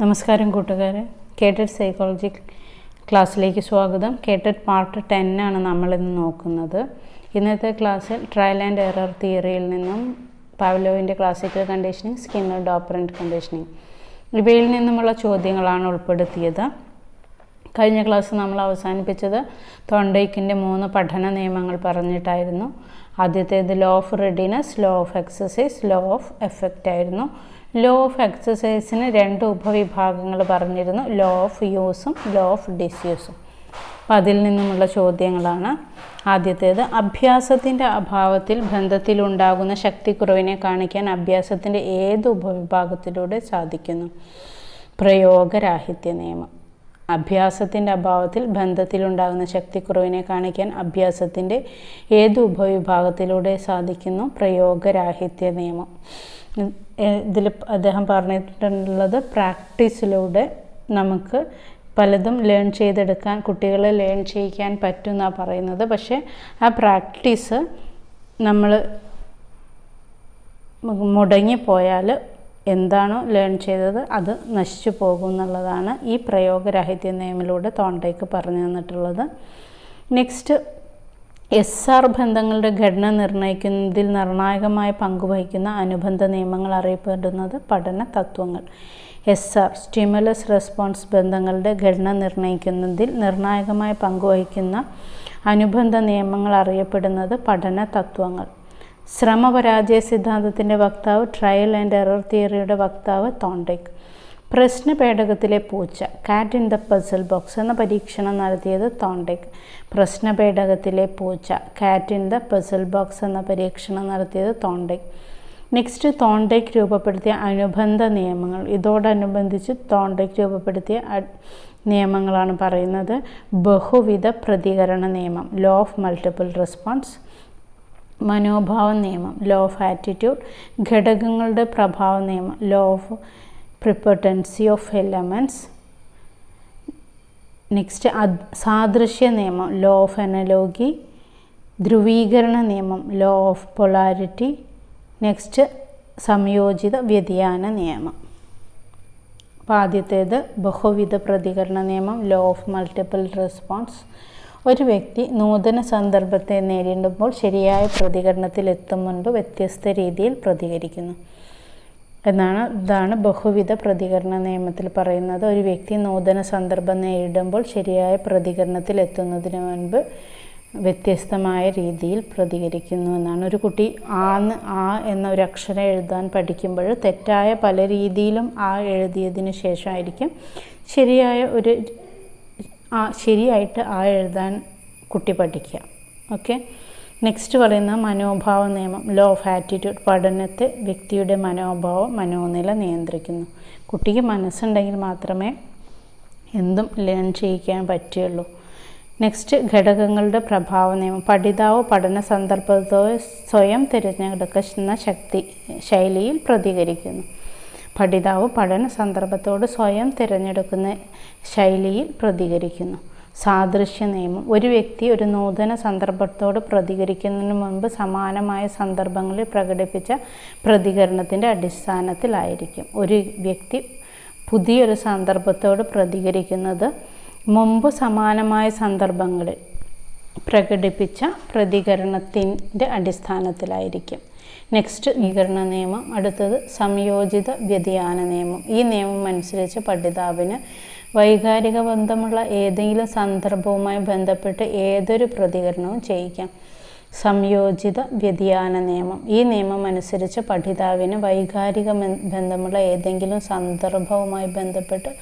നമസ്കാരം കൂട്ടുകാരെ, K-tet psychology ക്ലാസ്സിലേക്ക് സ്വാഗതം. K-tet പാർട്ട് 10 ആണ് നമ്മളിന്ന് നോക്കുന്നത്. ഇന്നത്തെ ക്ലാസ്സിൽ ട്രയൽ ആൻഡ് എറർ തിയറിയിൽ നിന്നും പാവ്ലോവിൻ്റെ ക്ലാസിക്കൽ കണ്ടീഷനിങ്, സ്കിന്നറുടെ ഓപ്പറന്റ് കണ്ടീഷനിങ് ഇവയിൽ നിന്നുമുള്ള ചോദ്യങ്ങളാണ് ഉൾപ്പെടുത്തിയത്. കഴിഞ്ഞ ക്ലാസ് നമ്മൾ അവസാനിപ്പിച്ചത് തോണ്ടയ്ക്കിൻ്റെ 3 പഠന നിയമങ്ങൾ പറഞ്ഞിട്ടായിരുന്നു. ആദ്യത്തേത് law of readiness, law of exercise, law of effect ആയിരുന്നു. ലോ ഓഫ് എക്സസൈസിന് 2 ഉപവിഭാഗങ്ങൾ പറഞ്ഞിരുന്നു, ലോ ഓഫ് യൂസും ലോ ഓഫ് ഡിസ്യൂസും. അപ്പം അതിൽ നിന്നുമുള്ള ചോദ്യങ്ങളാണ്. ആദ്യത്തേത്, അഭ്യാസത്തിൻ്റെ അഭാവത്തിൽ ബന്ധത്തിലുണ്ടാകുന്ന ശക്തിക്കുറവിനെ കാണിക്കാൻ അഭ്യാസത്തിൻ്റെ ഏത് ഉപവിഭാഗത്തിലൂടെ സാധിക്കുന്നു? പ്രയോഗരാഹിത്യ നിയമം. അഭ്യാസത്തിൻ്റെ അഭാവത്തിൽ ബന്ധത്തിലുണ്ടാകുന്ന ശക്തിക്കുറവിനെ കാണിക്കാൻ അഭ്യാസത്തിൻ്റെ ഏത് ഉപവിഭാഗത്തിലൂടെ സാധിക്കുന്നു? പ്രയോഗരാഹിത്യ നിയമം. ഇതിൽ അദ്ദേഹം പറഞ്ഞിട്ടുള്ളത് പ്രാക്ടീസിലൂടെ നമുക്ക് പലതും ലേൺ ചെയ്തെടുക്കാൻ, കുട്ടികളെ ലേൺ ചെയ്യിക്കാൻ പറ്റുമെന്നാണ് പറയുന്നത്. പക്ഷേ ആ പ്രാക്ടീസ് നമ്മൾ മുടങ്ങിപ്പോയാൽ എന്താണോ ലേൺ ചെയ്തത് അത് നശിച്ചു പോകും എന്നുള്ളതാണ് ഈ പ്രയോഗരാഹിത്യ നിയമത്തിലൂടെ തോണ്ടയ്ക്ക് പറഞ്ഞു തന്നിട്ടുള്ളത്. നെക്സ്റ്റ്, SR ബന്ധങ്ങളുടെ ഘടന നിർണ്ണയിക്കുന്നതിൽ നിർണായകമായ പങ്കുവഹിക്കുന്ന അനുബന്ധ നിയമങ്ങൾ അറിയപ്പെടുന്നത് പഠന തത്വങ്ങൾ. SR സ്റ്റിമുലസ് റെസ്പോൺസ് ബന്ധങ്ങളുടെ ഘടന നിർണ്ണയിക്കുന്നതിൽ നിർണായകമായ പങ്കുവഹിക്കുന്ന അനുബന്ധ നിയമങ്ങൾ അറിയപ്പെടുന്നത് പഠന തത്വങ്ങൾ. ശ്രമപരാജയ സിദ്ധാന്തത്തിൻ്റെ വക്താവ്, ട്രയൽ ആൻഡ് എറർ തിയറിയുടെ വക്താവ് തോണ്ടയ്ക്ക്. പ്രശ്നപേടകത്തിലെ പൂച്ച, കാറ്റ് ഇൻ ദ പസിൽ ബോക്സ് എന്ന പരീക്ഷണം നടത്തിയത് തോണ്ടയ്ക്ക്. പ്രശ്നപേടകത്തിലെ പൂച്ച, കാറ്റ് ഇൻ ദ പസിൽ ബോക്സ് എന്ന പരീക്ഷണം നടത്തിയത് തോണ്ടയ്ക്ക്. നെക്സ്റ്റ്, തോണ്ടയ്ക്ക് രൂപപ്പെടുത്തിയ അനുബന്ധ നിയമങ്ങൾ. ഇതോടനുബന്ധിച്ച് തോണ്ടയ്ക്ക് രൂപപ്പെടുത്തിയ നിയമങ്ങളാണ് പറയുന്നത്. ബഹുവിധ പ്രതികരണ നിയമം, ലോ ഓഫ് മൾട്ടിപ്പിൾ റെസ്പോൺസ്. മനോഭാവ നിയമം, ലോ ഓഫ് ആറ്റിറ്റ്യൂഡ്. ഘടകങ്ങളുടെ പ്രഭാവ നിയമം, law of prepotency of elements. Next, സാദൃശ്യ നിയമം, ലോ ഓഫ് അനലോഗി. ധ്രുവീകരണ നിയമം, ലോ ഓഫ് പൊളാരിറ്റി. നെക്സ്റ്റ്, സംയോജിത വ്യതിയാന നിയമം. അപ്പോൾ ആദ്യത്തേത് ബഹുവിധ പ്രതികരണ നിയമം, ലോ ഓഫ് മൾട്ടിപ്പിൾ റെസ്പോൺസ്. ഒരു വ്യക്തി നൂതന സന്ദർഭത്തെ നേരിടുമ്പോൾ ശരിയായ പ്രതികരണത്തിൽ എത്തും മുൻപ് വ്യത്യസ്ത രീതിയിൽ പ്രതികരിക്കുന്നു ഇതാണ് ബഹുവിധ പ്രതികരണ നിയമത്തിൽ പറയുന്നത്. ഒരു വ്യക്തി നൂതന സന്ദർഭം നേരിടുമ്പോൾ ശരിയായ പ്രതികരണത്തിൽ എത്തുന്നതിന് മുൻപ് വ്യത്യസ്തമായ രീതിയിൽ പ്രതികരിക്കുന്നു എന്നാണ്. ഒരു കുട്ടി ആ എന്ന ഒരു അക്ഷരം എഴുതാൻ പഠിക്കുമ്പോൾ തെറ്റായ പല രീതിയിലും എഴുതിയതിന് ശേഷമായിരിക്കും ശരിയായിട്ട് എഴുതാൻ കുട്ടി പഠിക്കുക. ഓക്കെ. നെക്സ്റ്റ് പറയുന്ന മനോഭാവ നിയമം, ലോ ഓഫ് ആറ്റിറ്റ്യൂഡ്. പഠനത്തെ വ്യക്തിയുടെ മനോനില നിയന്ത്രിക്കുന്നു. കുട്ടിക്ക് മനസ്സുണ്ടെങ്കിൽ മാത്രമേ എന്തും ലേൺ ചെയ്യിക്കാൻ പറ്റുകയുള്ളൂ. നെക്സ്റ്റ്, ഘടകങ്ങളുടെ പ്രഭാവ നിയമം. പഠിതാവ് പഠന സന്ദർഭത്തോടെ സ്വയം തിരഞ്ഞെടുക്കുന്ന ശൈലിയിൽ പ്രതികരിക്കുന്നു. പഠിതാവ് പഠന സന്ദർഭത്തോട് സ്വയം തിരഞ്ഞെടുക്കുന്ന ശൈലിയിൽ പ്രതികരിക്കുന്നു. സാദൃശ്യ നിയമം. ഒരു വ്യക്തി ഒരു നൂതന സന്ദർഭത്തോട് പ്രതികരിക്കുന്നതിന് മുൻപ് സമാനമായ സന്ദർഭങ്ങളിൽ പ്രകടിപ്പിച്ച പ്രതികരണത്തിൻ്റെ അടിസ്ഥാനത്തിലായിരിക്കും. ഒരു വ്യക്തി പുതിയൊരു സന്ദർഭത്തോട് പ്രതികരിക്കുന്നത് മുമ്പ് സമാനമായ സന്ദർഭങ്ങളിൽ പ്രകടിപ്പിച്ച പ്രതികരണത്തിൻ്റെ അടിസ്ഥാനത്തിലായിരിക്കും. നെക്സ്റ്റ്, വികരണ നിയമം. അടുത്തത് സംയോജിത വ്യതിയാന നിയമം. ഈ നിയമം അനുസരിച്ച് പഠിതാവിന് വൈകാരിക ബന്ധമുള്ള ഏതെങ്കിലും സന്ദർഭവുമായി ബന്ധപ്പെട്ട് ഏതൊരു പ്രതികരണവും ചെയ്യിക്കാം. സംയോജിത വ്യതിയാന നിയമം. ഈ നിയമം അനുസരിച്ച് പഠിതാവിന് വൈകാരിക ബന്ധമുള്ള ഏതെങ്കിലും സന്ദർഭവുമായി ബന്ധപ്പെട്ട്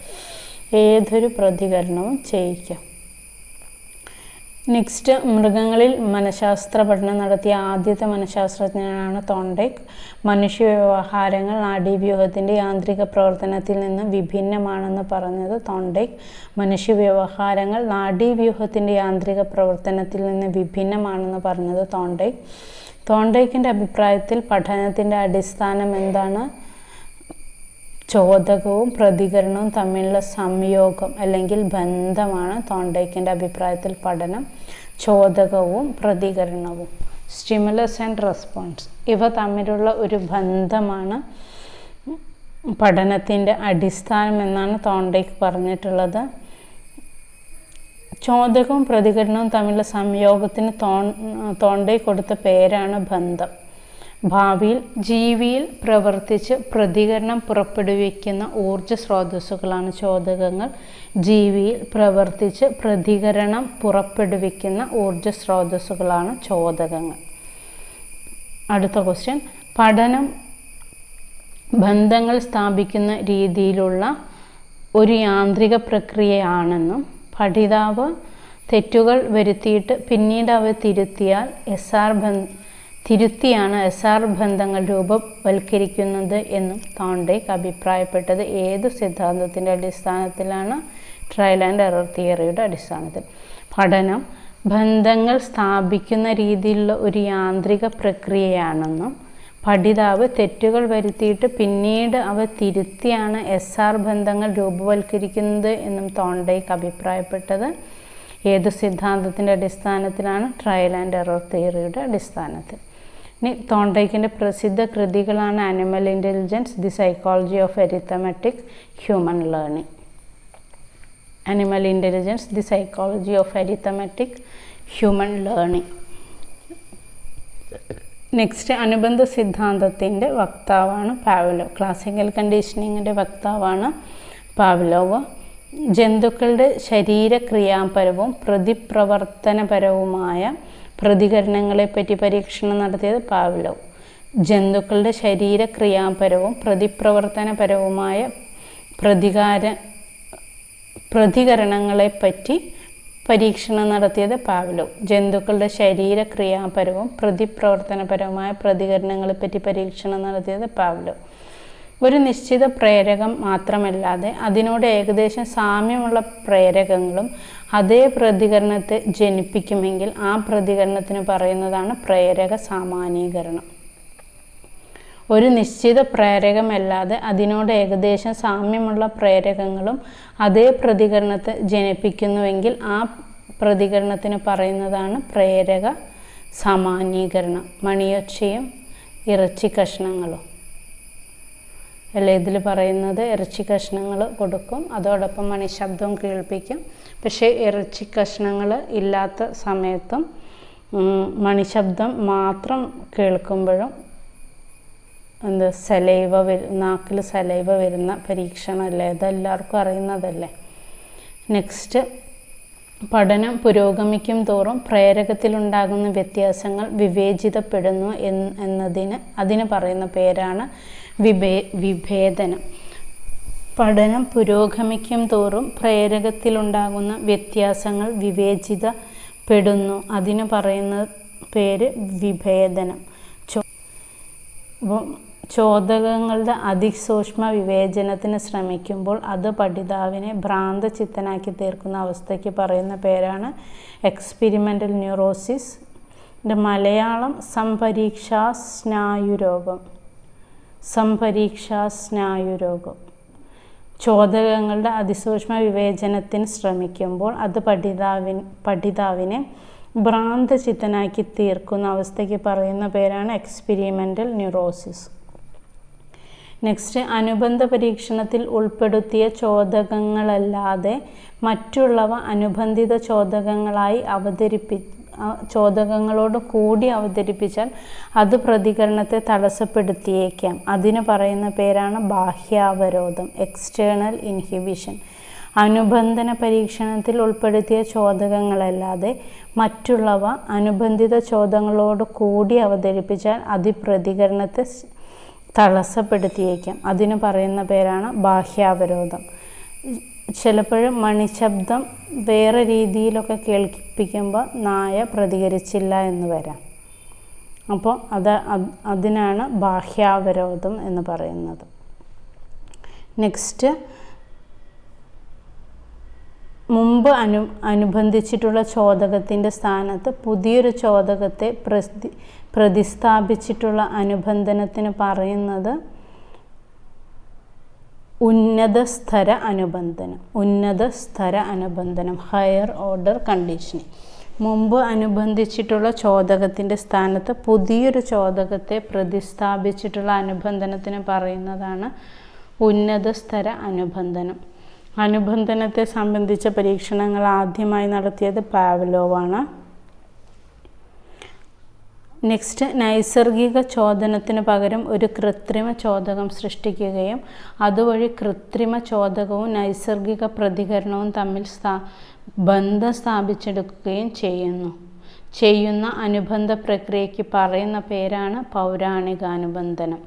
ഏതൊരു പ്രതികരണവും ചെയ്യിക്കാം. നെക്സ്റ്റ്, മൃഗങ്ങളിൽ മനഃശാസ്ത്ര പഠനം നടത്തിയ ആദ്യത്തെ മനഃശാസ്ത്രജ്ഞനാണ് തോണ്ടയ്ക്ക്. മനുഷ്യ വ്യവഹാരങ്ങൾ നാഡീവ്യൂഹത്തിൻ്റെ യാന്ത്രിക പ്രവർത്തനത്തിൽ നിന്ന് വിഭിന്നമാണെന്ന് പറഞ്ഞത് തോണ്ടയ്ക്ക്. മനുഷ്യ വ്യവഹാരങ്ങൾ നാഡീവ്യൂഹത്തിൻ്റെ യാന്ത്രിക പ്രവർത്തനത്തിൽ നിന്ന് വിഭിന്നമാണെന്ന് പറഞ്ഞത് തോണ്ടയ്ക്ക്. തോണ്ടയ്ക്കിൻ്റെ അഭിപ്രായത്തിൽ പഠനത്തിൻ്റെ അടിസ്ഥാനം എന്താണ്? ചോദകവും പ്രതികരണവും തമ്മിലുള്ള സംയോഗം അല്ലെങ്കിൽ ബന്ധമാണ് തോണ്ടയ്ക്കിൻ്റെ അഭിപ്രായത്തിൽ പഠനം. ചോദകവും പ്രതികരണവും, സ്റ്റിമുലസ് ആൻഡ് റെസ്പോൺസ്, ഇവ തമ്മിലുള്ള ഒരു ബന്ധമാണ് പഠനത്തിൻ്റെ അടിസ്ഥാനം എന്നാണ് തോണ്ടേക്ക് പറഞ്ഞിട്ടുള്ളത്. ചോദകവും പ്രതികരണവും തമ്മിലുള്ള സംയോഗത്തിന് തോണ്ടേക്ക് കൊടുത്ത പേരാണ് ബന്ധം. ഭാവിയിൽ ജീവിയിൽ പ്രവർത്തിച്ച് പ്രതികരണം പുറപ്പെടുവിക്കുന്ന ഊർജ സ്രോതസ്സുകളാണ് ചോദകങ്ങൾ. ജീവിയിൽ പ്രവർത്തിച്ച് പ്രതികരണം പുറപ്പെടുവിക്കുന്ന ഊർജ സ്രോതസ്സുകളാണ് ചോദകങ്ങൾ. അടുത്ത ക്വസ്റ്റ്യൻ, പഠനം ബന്ധങ്ങൾ സ്ഥാപിക്കുന്ന രീതിയിലുള്ള ഒരു യാന്ത്രിക പ്രക്രിയയാണെന്നും പഠിതാവ് തെറ്റുകൾ വരുത്തിയിട്ട് പിന്നീട് അവ തിരുത്തിയാണ് SR ബന്ധങ്ങൾ രൂപവൽക്കരിക്കുന്നത് എന്നും തോണ്ടേക്ക് അഭിപ്രായപ്പെട്ടത് ഏതു സിദ്ധാന്തത്തിൻ്റെ അടിസ്ഥാനത്തിലാണ്? ട്രയൽ ആൻഡ് എറർ തിയറിയുടെ അടിസ്ഥാനത്തിൽ. പഠനം ബന്ധങ്ങൾ സ്ഥാപിക്കുന്ന രീതിയിലുള്ള ഒരു യാന്ത്രിക പ്രക്രിയയാണെന്നും പഠിതാവ് തെറ്റുകൾ വരുത്തിയിട്ട് പിന്നീട് അവ തിരുത്തിയാണ് SR ബന്ധങ്ങൾ രൂപവൽക്കരിക്കുന്നത് എന്നും തോണ്ടേക്ക് അഭിപ്രായപ്പെട്ടത് ഏത് സിദ്ധാന്തത്തിൻ്റെ അടിസ്ഥാനത്തിലാണ്? ട്രയൽ ആൻഡ് എറർ തിയറിയുടെ അടിസ്ഥാനത്തിൽ. ഇനി തോണ്ടേക്കിൻ്റെ പ്രസിദ്ധ കൃതികളാണ് animal intelligence, the psychology of arithmetic, human learning. Animal intelligence, the psychology of arithmetic, human learning. Next, അനുബന്ധ സിദ്ധാന്തത്തിൻ്റെ വക്താവാണ് പാവ്ലോവ്. ക്ലാസിക്കൽ കണ്ടീഷനിങ്ങിൻ്റെ വക്താവാണ് പാവ്ലോവ്. ജന്തുക്കളുടെ ശരീരക്രിയാപരവും പ്രതിപ്രവർത്തനപരവുമായ പ്രതികരണങ്ങളെപ്പറ്റി പരീക്ഷണം നടത്തിയത് പാവ്ലോവ്. ജന്തുക്കളുടെ ശരീരക്രിയാപരവും പ്രതിപ്രവർത്തനപരവുമായ പ്രതികരണങ്ങളെപ്പറ്റി പരീക്ഷണം നടത്തിയത് പാവ്ലോവ്. ജന്തുക്കളുടെ ശരീരക്രിയാപരവും പ്രതിപ്രവർത്തനപരവുമായ പ്രതികരണങ്ങളെപ്പറ്റി പരീക്ഷണം നടത്തിയത് പാവ്ലോവ്. ഒരു നിശ്ചിത പ്രേരകം മാത്രമല്ലാതെ അതിനോട് ഏകദേശം സാമ്യമുള്ള പ്രേരകങ്ങളും അതേ പ്രതികരണത്തെ ജനിപ്പിക്കുമെങ്കിൽ ആ പ്രതികരണത്തിന് പറയുന്നതാണ് പ്രേരക സാമാന്യീകരണം. ഒരു നിശ്ചിത പ്രേരകമല്ലാതെ അതിനോട് ഏകദേശം സാമ്യമുള്ള പ്രേരകങ്ങളും അതേ പ്രതികരണത്തെ ജനിപ്പിക്കുന്നുവെങ്കിൽ ആ പ്രതികരണത്തിന് പറയുന്നതാണ് പ്രേരക സാമാന്യീകരണം. മണിയൊച്ചയും ഇറച്ചി കഷ്ണങ്ങളും അല്ലേ ഇതിൽ പറയുന്നത്? ഇറച്ചി കഷ്ണങ്ങൾ കൊടുക്കും, അതോടൊപ്പം മണിശബ്ദവും കേൾപ്പിക്കും. പക്ഷേ ഇറച്ചി കഷ്ണങ്ങൾ ഇല്ലാത്ത സമയത്തും മണിശബ്ദം മാത്രം കേൾക്കുമ്പോഴും നാക്കിൽ സലൈവ വരുന്ന പരീക്ഷണമല്ലേ, അതെല്ലാവർക്കും അറിയുന്നതല്ലേ. നെക്സ്റ്റ്, പഠനം പുരോഗമിക്കും തോറും പ്രേരകത്തിലുണ്ടാകുന്ന വ്യത്യാസങ്ങൾ വിവേചിതപ്പെടുന്നു അതിന് പറയുന്ന പേരാണ് വിഭേദനം. പഠനം പുരോഗമിക്കും തോറും പ്രേരകത്തിലുണ്ടാകുന്ന വ്യത്യാസങ്ങൾ വിവേചിതപ്പെടുന്നു, അതിന് പറയുന്ന പേര് വിഭേദനം. ചോദകങ്ങളുടെ അതിസൂക്ഷ്മ വിവേചനത്തിന് ശ്രമിക്കുമ്പോൾ അത് പഠിതാവിനെ ഭ്രാന്തചിത്തനാക്കി തീർക്കുന്ന അവസ്ഥയ്ക്ക് പറയുന്ന പേരാണ് എക്സ്പെരിമെൻ്റൽ ന്യൂറോസിസ്. മലയാളം സംപരീക്ഷാസ്നായുരോഗം. ചോദകങ്ങളുടെ അതിസൂക്ഷ്മ വിവേചനത്തിന് ശ്രമിക്കുമ്പോൾ അത് പഠിതാവിനെ ഭ്രാന്തചിത്തനാക്കി തീർക്കുന്ന അവസ്ഥയ്ക്ക് പറയുന്ന പേരാണ് എക്സ്പെരിമെൻ്റൽ ന്യൂറോസിസ്. നെക്സ്റ്റ്, അനുബന്ധ പരീക്ഷണത്തിൽ ഉൾപ്പെടുത്തിയ ചോദകങ്ങളല്ലാതെ മറ്റുള്ളവ അനുബന്ധിത ചോദകങ്ങളായി ചോദകങ്ങളോട് കൂടി അവതരിപ്പിച്ചാൽ അത് പ്രതികരണത്തെ തടസ്സപ്പെടുത്തിയേക്കാം, അതിന് പറയുന്ന പേരാണ് ബാഹ്യാവരോധം, എക്സ്റ്റേണൽ ഇൻഹിബിഷൻ. അനുബന്ധന പരീക്ഷണത്തിൽ ഉൾപ്പെടുത്തിയ ചോദകങ്ങളല്ലാതെ മറ്റുള്ളവ അനുബന്ധിത ചോദകങ്ങളോട് കൂടി അവതരിപ്പിച്ചാൽ അത് പ്രതികരണത്തെ തടസ്സപ്പെടുത്തിയേക്കാം, അതിന് പറയുന്ന പേരാണ് ബാഹ്യാവരോധം. ചിലപ്പോഴും മണിശബ്ദം വേറെ രീതിയിലൊക്കെ കേൾപ്പിക്കുമ്പോൾ നായ പ്രതികരിച്ചില്ല എന്ന് വരാം. അപ്പോൾ അതിനാണ് ബാഹ്യാവരോധം എന്ന് പറയുന്നത്. നെക്സ്റ്റ്, മുമ്പ് അനുബന്ധിച്ചിട്ടുള്ള ചോദകത്തിൻ്റെ സ്ഥാനത്ത് പുതിയൊരു ചോദകത്തെ പ്രതിസ്ഥാപിച്ചിട്ടുള്ള അനുബന്ധനത്തിന് പറയുന്നത് ഉന്നതസ്തര അനുബന്ധനം, ഹയർ ഓർഡർ കണ്ടീഷനിങ്. മുമ്പ് അനുബന്ധിച്ചിട്ടുള്ള ചോദകത്തിൻ്റെ സ്ഥാനത്ത് പുതിയൊരു ചോദകത്തെ പ്രതിസ്ഥാപിച്ചിട്ടുള്ള അനുബന്ധനത്തിന് പറയുന്നതാണ് ഉന്നതസ്തര അനുബന്ധനം. അനുബന്ധനത്തെ സംബന്ധിച്ച പരീക്ഷണങ്ങൾ ആദ്യമായി നടത്തിയത് പാവ്ലോവാണ്. നെക്സ്റ്റ്, നൈസർഗിക ചോദനത്തിന് പകരം ഒരു കൃത്രിമ ചോദകം സൃഷ്ടിക്കുകയും അതുവഴി കൃത്രിമ ചോദകവും നൈസർഗിക പ്രതികരണവും തമ്മിൽ ബന്ധം സ്ഥാപിച്ചെടുക്കുകയും ചെയ്യുന്ന അനുബന്ധ പ്രക്രിയയ്ക്ക് പറയുന്ന പേരാണ് പൗരാണികാനുബന്ധനം.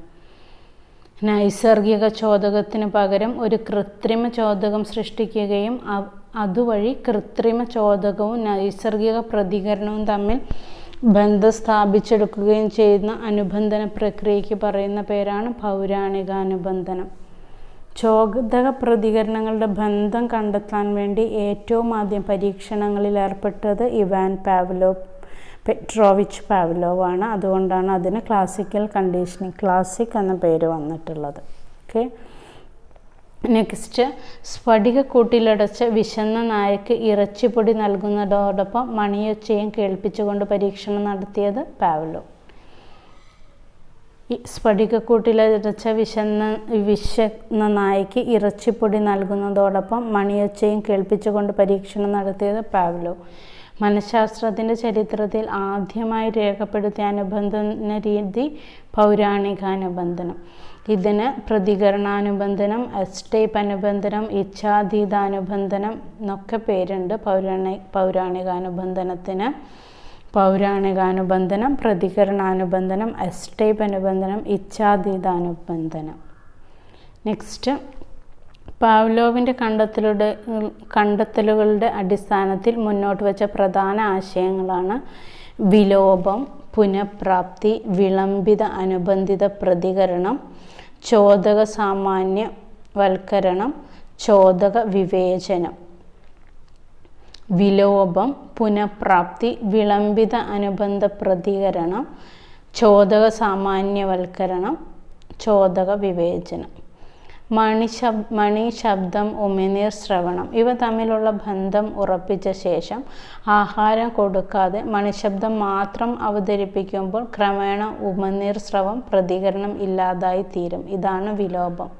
നൈസർഗിക ചോദകത്തിന് പകരം ഒരു കൃത്രിമ ചോദകം സൃഷ്ടിക്കുകയും അതുവഴി കൃത്രിമ ചോദകവും നൈസർഗിക പ്രതികരണവും തമ്മിൽ ബന്ധം സ്ഥാപിച്ചെടുക്കുകയും ചെയ്യുന്ന അനുബന്ധന പ്രക്രിയയ്ക്ക് പറയുന്ന പേരാണ് പൗരാണികാനുബന്ധനം. ചോദക പ്രതികരണങ്ങളുടെ ബന്ധം കണ്ടെത്താൻ വേണ്ടി ഏറ്റവും ആദ്യം പരീക്ഷണങ്ങളിൽ ഏർപ്പെട്ടത് ഇവാൻ പെട്രോവിച്ച് പാവ്ലോവാണ്. അതുകൊണ്ടാണ് അതിന് ക്ലാസിക്കൽ കണ്ടീഷനിങ്, ക്ലാസിക് എന്ന പേര് വന്നിട്ടുള്ളത്. ഓക്കെ. നെക്സ്റ്റ്, സ്ഫടികക്കൂട്ടിലടച്ച് വിശന്ന നായക്ക് ഇറച്ചിപ്പൊടി നൽകുന്നതോടൊപ്പം മണിയൊച്ചയും കേൾപ്പിച്ചുകൊണ്ട് പരീക്ഷണം നടത്തിയത് പാവ്ലോ. സ്ഫടികക്കൂട്ടിലടച്ച വിശന്ന നായക്ക് ഇറച്ചിപ്പൊടി നൽകുന്നതോടൊപ്പം മണിയൊച്ചയും കേൾപ്പിച്ചുകൊണ്ട് പരീക്ഷണം നടത്തിയത് പാവ്ലോ. മനഃശാസ്ത്രത്തിൻ്റെ ചരിത്രത്തിൽ ആദ്യമായി രേഖപ്പെടുത്തിയ അനുബന്ധന രീതി പൗരാണികാനുബന്ധനം. ഇതിന് പ്രതികരണാനുബന്ധനം, എസ്റ്റേപ്പ് അനുബന്ധനം, ഇച്ഛാതീതാനുബന്ധനം എന്നൊക്കെ പേരുണ്ട്. പൗരാണികാനുബന്ധനത്തിന് പൗരാണികാനുബന്ധനം, പ്രതികരണാനുബന്ധനം, എസ്റ്റേപ്പ് അനുബന്ധനം, ഇച്ഛാതീതാനുബന്ധനം. നെക്സ്റ്റ്, പാവ്ലോവിൻ്റെ കണ്ടെത്തലുകളുടെ അടിസ്ഥാനത്തിൽ മുന്നോട്ട് വച്ച പ്രധാന ആശയങ്ങളാണ് വിലോപം, പുനഃപ്രാപ്തി, വിളംബിത അനുബന്ധിത പ്രതികരണം, ചോദക സാമാന്യവൽക്കരണം, ചോദക വിവേചനം. വിലോപം, പുനഃപ്രാപ്തി, വിളംബിത അനുബന്ധ പ്രതികരണം, ചോദക സാമാന്യവൽക്കരണം, ചോദക വിവേചനം. മണി, ശബ്ദം, ഉമിനീർ, ശ്രവണം ഇവ തമ്മിലുള്ള ബന്ധം ഉറപ്പിച്ച ശേഷം ആഹാരം കൊടുക്കാതെ മണിശബ്ദം മാത്രം അവതരിപ്പിക്കുമ്പോൾ ക്രമേണ ഉമിനീർ സ്രവം പ്രതികരണം ഇല്ലാതായി തീരും. ഇതാണ് വിലോപം.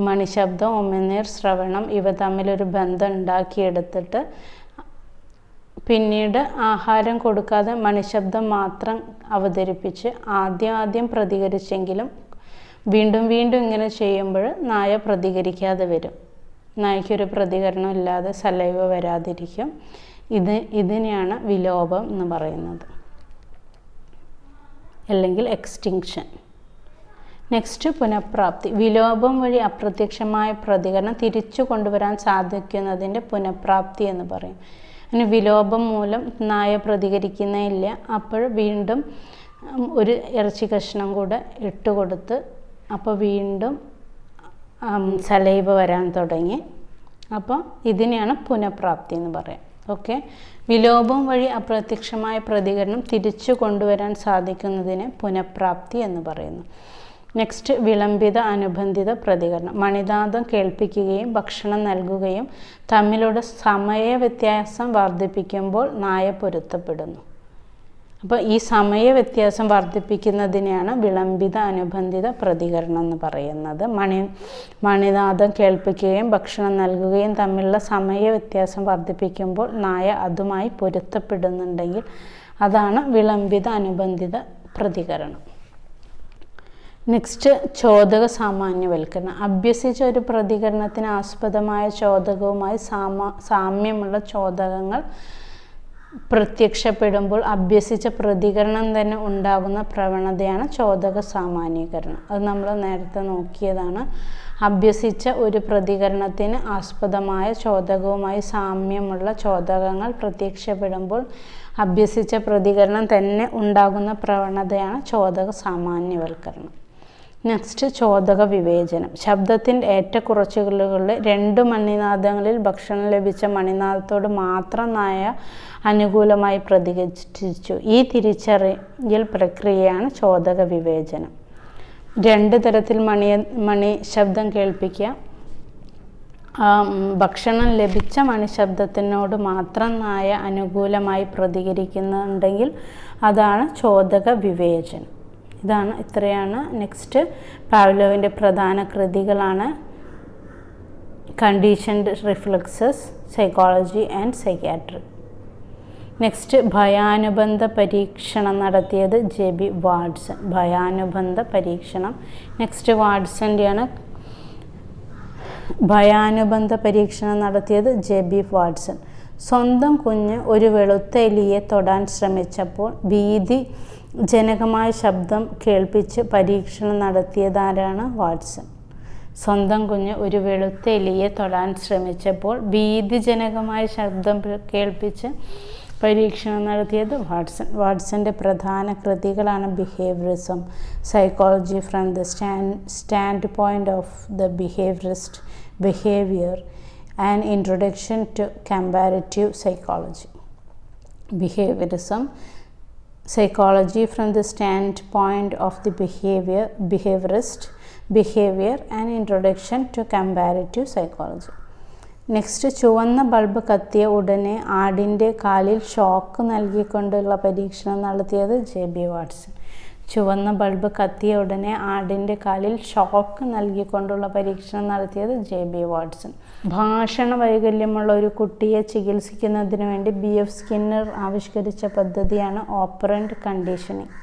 മണിശബ്ദം, ഉമിനീർ, ശ്രവണം ഇവ തമ്മിലൊരു ബന്ധം ഉണ്ടാക്കിയെടുത്തിട്ട് പിന്നീട് ആഹാരം കൊടുക്കാതെ മണിശബ്ദം മാത്രം അവതരിപ്പിച്ച് ആദ്യം പ്രതികരിച്ചെങ്കിലും വീണ്ടും ഇങ്ങനെ ചെയ്യുമ്പോൾ നായ പ്രതികരിക്കാതെ വരും. നായ്ക്കൊരു പ്രതികരണം ഇല്ലാതെ സലൈവ വരാതിരിക്കും. ഇതിനെയാണ് വിലോപം എന്ന് പറയുന്നത്, അല്ലെങ്കിൽ എക്സ്റ്റിങ്ഷൻ. നെക്സ്റ്റ്, പുനഃപ്രാപ്തി. വിലോപം വഴി അപ്രത്യക്ഷമായ പ്രതികരണം തിരിച്ചു കൊണ്ടുവരാൻ സാധിക്കുന്നതിൻ്റെ പുനഃപ്രാപ്തി എന്ന് പറയും. അങ്ങനെ വിലോപം മൂലം നായ പ്രതികരിക്കുന്നേയില്ല. അപ്പോൾ വീണ്ടും ഒരു ഇറച്ചി കഷ്ണം കൂടെ ഇട്ടുകൊടുത്ത് അപ്പോൾ വീണ്ടും സലൈവ വരാൻ തുടങ്ങി. അപ്പോൾ ഇതിനെയാണ് പുനഃപ്രാപ്തി എന്ന് പറയാം. ഓക്കെ. വിലോപം വഴി അപ്രത്യക്ഷമായ പ്രതികരണം തിരിച്ചു കൊണ്ടുവരാൻ സാധിക്കുന്നതിനെ പുനഃപ്രാപ്തി എന്ന് പറയുന്നു. നെക്സ്റ്റ്, വിളംബിത അനുബന്ധിത പ്രതികരണം. മണിനാദം കേൾപ്പിക്കുകയും ഭക്ഷണം നൽകുകയും തമ്മിലുള്ള സമയ വ്യത്യാസം വർദ്ധിപ്പിക്കുമ്പോൾ നായ പൊരുത്തപ്പെടുന്നു. അപ്പോൾ ഈ സമയ വ്യത്യാസം വർദ്ധിപ്പിക്കുന്നതിനെയാണ് വിളംബിത അനുബന്ധിത പ്രതികരണം എന്ന് പറയുന്നത്. മണിനാദം കേൾപ്പിക്കുകയും ഭക്ഷണം നൽകുകയും തമ്മിലുള്ള സമയ വ്യത്യാസം വർദ്ധിപ്പിക്കുമ്പോൾ നായ അതുമായി പൊരുത്തപ്പെടുന്നുണ്ടെങ്കിൽ അതാണ് വിളംബിത അനുബന്ധിത പ്രതികരണം. നെക്സ്റ്റ്, ചോദക സാമാന്യവൽക്കരണം. അഭ്യസിച്ച ഒരു പ്രതികരണത്തിന് ആസ്പദമായ ചോദകവുമായി സാമ്യമുള്ള ചോദകങ്ങൾ പ്രത്യക്ഷപ്പെടുമ്പോൾ അഭ്യസിച്ച പ്രതികരണം തന്നെ ഉണ്ടാകുന്ന പ്രവണതയാണ് ചോദക സാമാന്യീകരണം. അത് നമ്മൾ നേരത്തെ നോക്കിയതാണ്. അഭ്യസിച്ച ഒരു പ്രതികരണത്തിന് ആസ്പദമായ ചോദകവുമായി സാമ്യമുള്ള ചോദകങ്ങൾ പ്രത്യക്ഷപ്പെടുമ്പോൾ അഭ്യസിച്ച പ്രതികരണം തന്നെ ഉണ്ടാകുന്ന പ്രവണതയാണ് ചോദക സാമാന്യവൽക്കരണം. നെക്സ്റ്റ്, ചോദക വിവേചനം. ശബ്ദത്തിൻ്റെ ഏറ്റക്കുറച്ചുകളിൽ 2 മണിനാദങ്ങളിൽ ഭക്ഷണം ലഭിച്ച മണിനാദത്തോട് മാത്രം നായ അനുകൂലമായി പ്രതികരിച്ചു. ഈ തിരിച്ചറിയൽ പ്രക്രിയയാണ് ചോദക വിവേചനം. 2 തരത്തിൽ മണി ശബ്ദം കേൾപ്പിക്കുക. ഭക്ഷണം ലഭിച്ച മണിശബ്ദത്തിനോട് മാത്രം നായ അനുകൂലമായി പ്രതികരിക്കുന്നുണ്ടെങ്കിൽ അതാണ് ചോദക വിവേചനം. ഇത്രയാണ്. നെക്സ്റ്റ് പാവ്ലോവിൻ്റെ പ്രധാന കൃതികളാണ് conditioned reflexes, psychology and psychiatry. Next ഭയാനുബന്ധ പരീക്ഷണം നടത്തിയത് ജെ.ബി. വാട്സൺ. ഭയാനുബന്ധ പരീക്ഷണം. നെക്സ്റ്റ് വാട്സൻ്റെയാണ്. ഭയാനുബന്ധ പരീക്ഷണം നടത്തിയത് ജെ.ബി. വാട്സൺ. സ്വന്തം കുഞ്ഞ് ഒരു വെളുത്ത എലിയെ തൊടാൻ ശ്രമിച്ചപ്പോൾ ഭീതിജനകമായ ശബ്ദം കേൾപ്പിച്ച് പരീക്ഷണം നടത്തിയതാരാണ്? വാട്സൺ. സ്വന്തം കുഞ്ഞ് ഒരു വെളുത്ത എലിയെ തൊടാൻ ശ്രമിച്ചപ്പോൾ ഭീതിജനകമായ ശബ്ദം കേൾപ്പിച്ച് പരീക്ഷണം നടത്തിയത് വാട്സൺ. വാട്സൻ്റെ പ്രധാന കൃതികളാണ് behaviourism, psychology from the standpoint of the behaviourist, behaviour and introduction to comparative psychology. Behaviourism, psychology from the standpoint of the behaviourist, behaviour and introduction to comparative psychology. Next ചുവന്ന bulb കത്തിയ ഉടനെ ആടിൻ്റെ കാലിൽ shock നൽകിക്കൊണ്ടുള്ള പരീക്ഷണം നടത്തിയത് ജെ.ബി. Watson. ചുവന്ന bulb കത്തിയ ഉടനെ ആടിൻ്റെ കാലിൽ ഷോക്ക് നൽകിക്കൊണ്ടുള്ള പരീക്ഷണം നടത്തിയത് ജെ.ബി. വാട്സൺ. ഭാഷണ വൈകല്യമുള്ള ഒരു കുട്ടിയെ ചികിത്സിക്കുന്നതിന് വേണ്ടി ബി.എഫ്. സ്കിന്നർ ആവിഷ്കരിച്ച പദ്ധതിയാണ് ഓപ്പറൻ്റ് കണ്ടീഷനിങ്.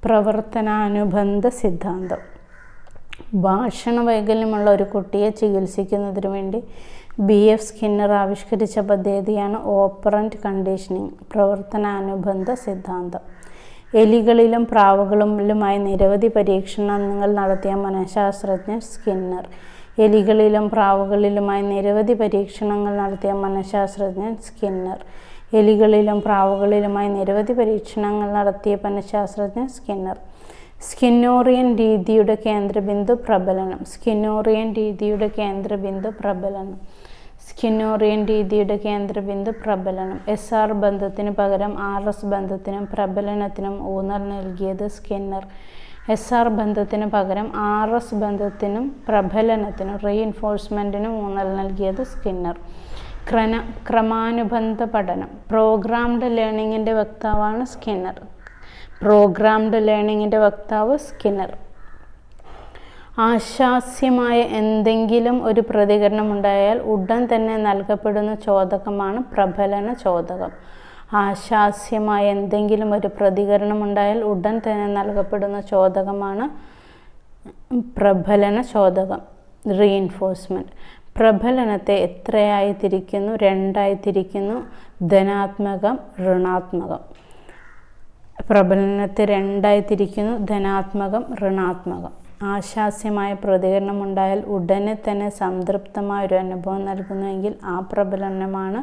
പ്രവർത്തനാനുബന്ധ സിദ്ധാന്തം. ഭാഷണ വൈകല്യമുള്ള ഒരു കുട്ടിയെ ചികിത്സിക്കുന്നതിന് വേണ്ടി ബി.എഫ്. സ്കിന്നർ ആവിഷ്കരിച്ച പദ്ധതിയാണ് ഓപ്പറൻ്റ് കണ്ടീഷനിങ്, പ്രവർത്തനാനുബന്ധ സിദ്ധാന്തം. എലികളിലും പ്രാവുകളിലുമായി നിരവധി പരീക്ഷണങ്ങൾ നടത്തിയ മനഃശാസ്ത്രജ്ഞൻ സ്കിന്നർ. എലികളിലും പ്രാവുകളിലുമായി നിരവധി പരീക്ഷണങ്ങൾ നടത്തിയ മനഃശാസ്ത്രജ്ഞൻ സ്കിന്നർ. എലികളിലും പ്രാവുകളിലുമായി നിരവധി പരീക്ഷണങ്ങൾ നടത്തിയ മനഃശാസ്ത്രജ്ഞൻ സ്കിന്നർ. സ്കിന്നോറിയൻ രീതിയുടെ കേന്ദ്രബിന്ദു പ്രബലനം. സ്കിന്നോറിയൻ രീതിയുടെ കേന്ദ്രബിന്ദു പ്രബലനം. സ്കിന്നോറിയൻ രീതിയുടെ കേന്ദ്രബിന്ദു പ്രബലനം. SR ബന്ധത്തിന് പകരം RS ബന്ധത്തിനും പ്രബലനത്തിനും ഊന്നൽ നൽകിയത് സ്കിന്നർ. SR ബന്ധത്തിന് പകരം RS ബന്ധത്തിനും പ്രബലനത്തിനും റീഇൻഫോഴ്സ്മെൻറ്റിനും ഊന്നൽ നൽകിയത് സ്കിന്നർ. ക്രമാനുബന്ധ പഠനം. പ്രോഗ്രാംഡ് ലേണിങ്ങിൻ്റെ വക്താവാണ് സ്കിന്നർ. പ്രോഗ്രാംഡ് ലേണിങ്ങിൻ്റെ വക്താവ് സ്കിന്നർ. ആശാസ്യമായ എന്തെങ്കിലും ഒരു പ്രതികരണം ഉണ്ടായാൽ ഉടൻ തന്നെ നൽകപ്പെടുന്ന ചോദകമാണ് പ്രബലന ചോദകം. ആശാസ്യമായ എന്തെങ്കിലും ഒരു പ്രതികരണം ഉണ്ടായാൽ ഉടൻ തന്നെ നൽകപ്പെടുന്ന ചോദകമാണ് പ്രബലന ചോദകം, റീഇൻഫോഴ്സ്മെൻറ്റ്. പ്രബലനത്തെ എത്രയായി തിരിക്കുന്നു? 2ആയി തിരിക്കുന്നു, ധനാത്മകം, ഋണാത്മകം. പ്രബലനത്തെ 2ആയി തിരിക്കുന്നു, ധനാത്മകം, ഋണാത്മകം. ആശാസ്യമായ പ്രതികരണം ഉണ്ടായാൽ ഉടനെ തന്നെ സംതൃപ്തമായ ഒരു അനുഭവം നൽകുന്നുവെങ്കിൽ ആ പ്രബലനമാണ്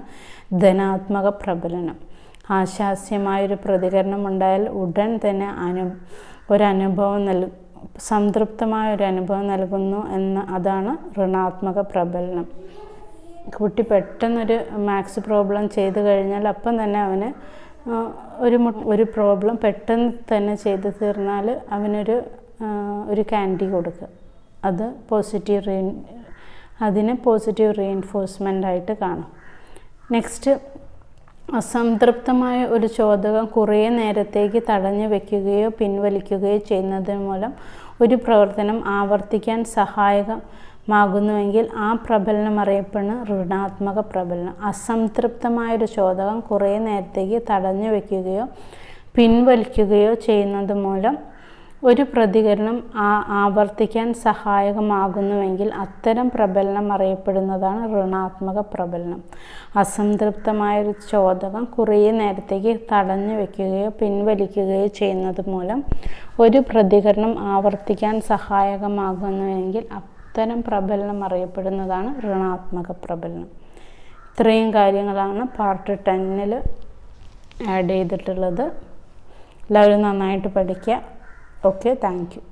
ധനാത്മക പ്രബലനം. ആശാസ്യമായൊരു പ്രതികരണം ഉണ്ടായാൽ ഉടൻ തന്നെ സംതൃപ്തമായ ഒരു അനുഭവം നൽകുന്നു അതാണ് ഋണാത്മക പ്രബലനം. കുട്ടി പെട്ടെന്നൊരു മാത്സ് പ്രോബ്ലം ചെയ്ത് കഴിഞ്ഞാൽ അപ്പം തന്നെ അവന് ഒരു പ്രോബ്ലം പെട്ടെന്ന് തന്നെ ചെയ്ത് തീർന്നാൽ അവനൊരു ക്യാൻഡി കൊടുക്കുക. അത് അതിനെ പോസിറ്റീവ് റീഇൻഫോഴ്സ്മെൻ്റ് ആയിട്ട് കാണും. നെക്സ്റ്റ്, അസംതൃപ്തമായ ഒരു ചോദകം കുറേ നേരത്തേക്ക് തടഞ്ഞു വയ്ക്കുകയോ പിൻവലിക്കുകയോ ചെയ്യുന്നത് മൂലം ഒരു പ്രവർത്തനം ആവർത്തിക്കാൻ സഹായകമാകുന്നുവെങ്കിൽ ആ പ്രബലനം അറിയപ്പെടുന്ന ഋണാത്മക പ്രബലനം. അസംതൃപ്തമായൊരു ചോദകം കുറേ നേരത്തേക്ക് തടഞ്ഞു വയ്ക്കുകയോ പിൻവലിക്കുകയോ ചെയ്യുന്നത് മൂലം ഒരു പ്രതികരണം ആവർത്തിക്കാൻ സഹായകമാകുന്നുവെങ്കിൽ അത്തരം പ്രബലനം അറിയപ്പെടുന്നതാണ് ഋണാത്മക പ്രബലനം. അസംതൃപ്തമായൊരു ചോദകം കുറേ നേരത്തേക്ക് തടഞ്ഞു വയ്ക്കുകയോ പിൻവലിക്കുകയോ ചെയ്യുന്നത് മൂലം ഒരു പ്രതികരണം ആവർത്തിക്കാൻ സഹായകമാകുന്നുവെങ്കിൽ അത്തരം പ്രബലനം അറിയപ്പെടുന്നതാണ് ഋണാത്മക പ്രബലനം. ഇത്രയും കാര്യങ്ങളാണ് പാർട്ട് 10 ആഡ് ചെയ്തിട്ടുള്ളത്. എല്ലാവരും നന്നായിട്ട് പഠിക്കുക. Okay, thank you.